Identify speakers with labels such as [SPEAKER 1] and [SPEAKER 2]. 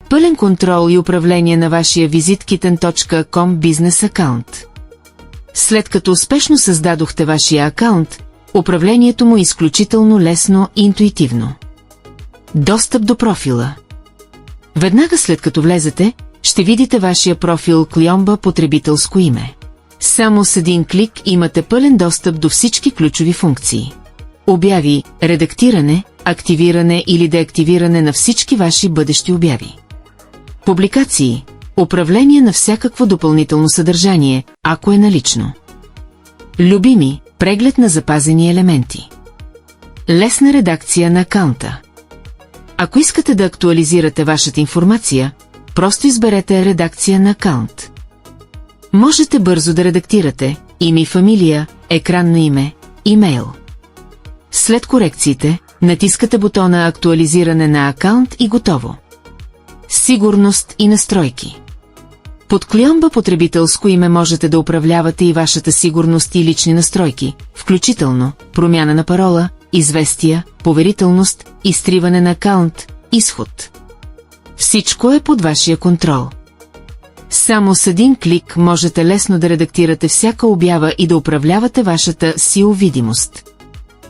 [SPEAKER 1] Пълен контрол и управление на вашия visitkitten.com бизнес акаунт. След като успешно създадохте вашия акаунт, управлението му е изключително лесно и интуитивно. Достъп до профила. Веднага след като влезете, ще видите вашия профил Клиомба потребителско име. Само с един клик имате пълен достъп до всички ключови функции. Обяви, редактиране, активиране или деактивиране на всички ваши бъдещи обяви. Публикации, управление на всякакво допълнително съдържание, ако е налично. Любими, преглед на запазени елементи. Лесна редакция на акаунта. Ако искате да актуализирате вашата информация, просто изберете редакция на акаунт. Можете бързо да редактирате име и фамилия, екранно име, имейл. След корекциите, натискате бутона Актуализиране на акаунт и готово. Сигурност и настройки. Под Клиомба потребителско име можете да управлявате и вашата сигурност и лични настройки, включително промяна на парола, известия, поверителност, изтриване на акаунт, изход. Всичко е под вашия контрол. Само с един клик можете лесно да редактирате всяка обява и да управлявате вашата SEO видимост.